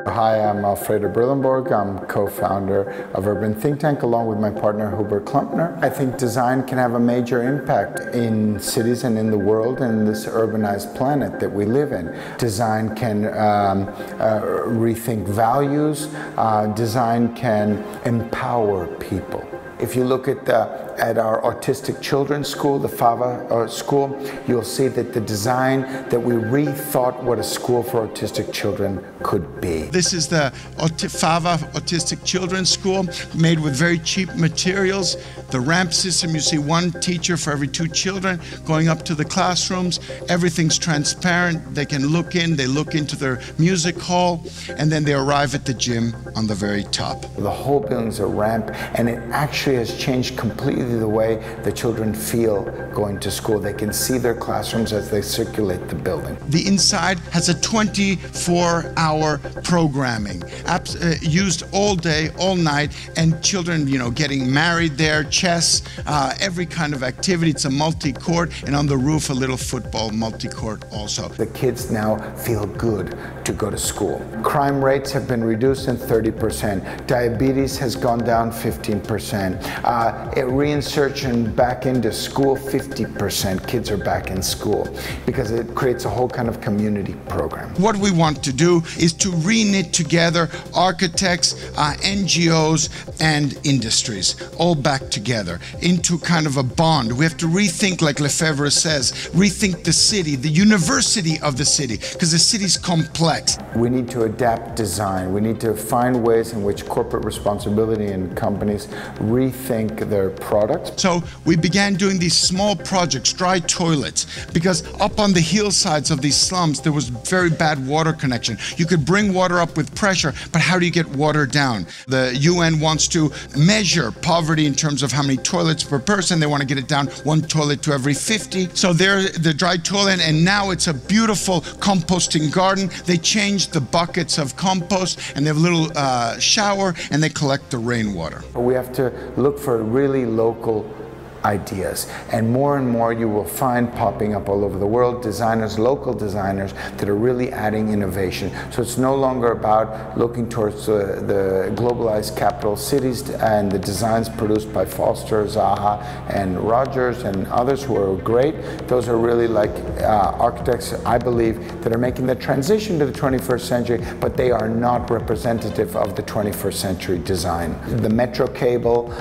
Hi, I'm Alfredo Brillembourg. I'm co-founder of Urban Think Tank along with my partner Hubert Klumpner. I think design can have a major impact in cities and in the world and in this urbanized planet that we live in. Design can rethink values. Design can empower people. If you look at our autistic children's school, the FAVA school, you'll see that the design that we rethought what a school for autistic children could be. This is the FAVA Autistic Children's School, made with very cheap materials. The ramp system, you see one teacher for every 2 children going up to the classrooms. Everything's transparent. They can look in, they look into their music hall, and then they arrive at the gym on the very top. The whole building's a ramp, and it actually has changed completely the way the children feel going to school. They can see their classrooms as they circulate the building. The inside has a 24-hour programming, used all day, all night, and children, getting married there, chess, every kind of activity. It's a multi-court, and on the roof, a little football multi-court also. The kids now feel good to go to school. Crime rates have been reduced in 30%. Diabetes has gone down 15%. Reinsertion back into school, 50%. Kids are back in school because it creates a whole kind of community program. What we want to do is to re-knit together architects, NGOs, and industries, all back together into kind of a bond. We have to rethink, like Lefebvre says, rethink the city, the university of the city, because the city's complex. We need to adapt design. We need to find ways in which corporate responsibility and companies rethink their products. So we began doing these small projects, dry toilets, because up on the hillsides of these slums there was very bad water connection. You could bring water up with pressure, but how do you get water down? The UN wants to measure poverty in terms of how many toilets per person. They want to get it down 1 toilet to every 50. So there's the dry toilet, and now it's a beautiful composting garden. They changed the buckets of compost, and they have a little shower, and they collect the rainwater. We have to look for really local ideas, and more you will find popping up all over the world, designers, local designers that are really adding innovation. So it's no longer about looking towards the globalized capital cities and the designs produced by Foster, Zaha, and Rogers and others who are great. Those are really like architects, I believe, that are making the transition to the 21st century, but they are not representative of the 21st century design. The metro cable,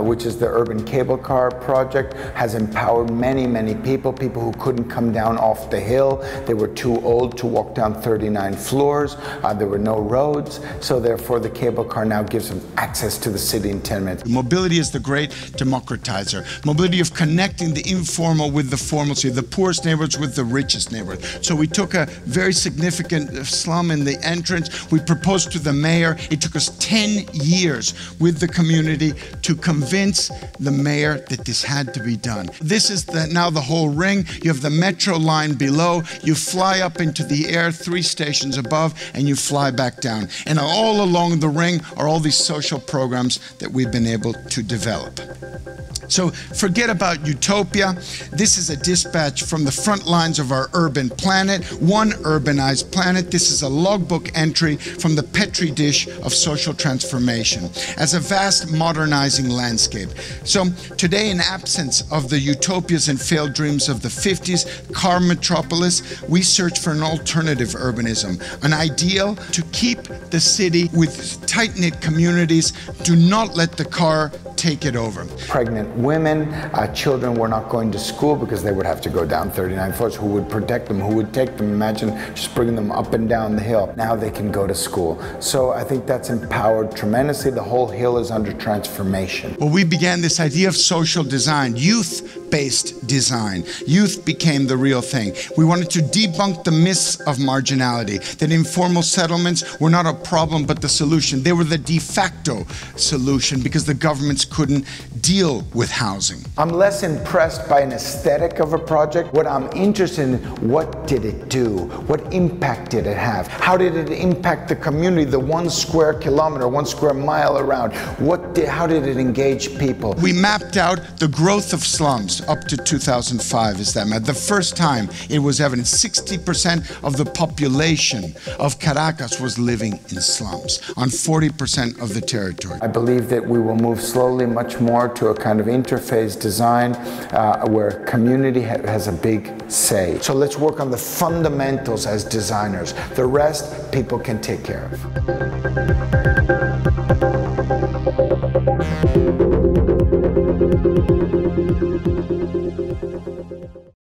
which is the urban cable car project, has empowered many people who couldn't come down off the hill. They were too old to walk down 39 floors. There were no roads, so therefore the cable car now gives them access to the city in 10 minutes. Mobility is the great democratizer. Mobility of connecting the informal with the formal, so the poorest neighborhoods with the richest neighborhoods. So we took a very significant slum in the entrance. We proposed to the mayor. It took us 10 years with the community to convince the mayor that this had to be done. This is now the whole ring. You have the metro line below. You fly up into the air 3 stations above, and you fly back down. And all along the ring are all these social programs that we've been able to develop. So forget about utopia. This is a dispatch from the front lines of our urban planet, one urbanized planet. This is a logbook entry from the Petri dish of social transformation as a vast modernizing landscape. So today in absence of the utopias and failed dreams of the 50s, car metropolis, we search for an alternative urbanism, an ideal to keep the city with tight-knit communities. Do not let the car take it over. Pregnant women, children were not going to school because they would have to go down 39 floors. Who would protect them? Who would take them? Imagine just bringing them up and down the hill. Now they can go to school. So I think that's empowered tremendously. The whole hill is under transformation. Well, we began this idea of social design, youth-based design. Youth became the real thing. We wanted to debunk the myths of marginality, that informal settlements were not a problem but the solution. They were the de facto solution because the governments couldn't deal with housing. I'm less impressed by an aesthetic of a project. What I'm interested in, what did it do? What impact did it have? How did it impact the community, the 1 square kilometer, 1 square mile around? How did it engage people? We mapped out the growth of slums up to 2005, is that mad? The first time it was evident, 60% of the population of Caracas was living in slums on 40% of the territory. I believe that we will move slowly much more to a kind of interface design where community has a big say. So let's work on the fundamentals as designers. The rest, people can take care of.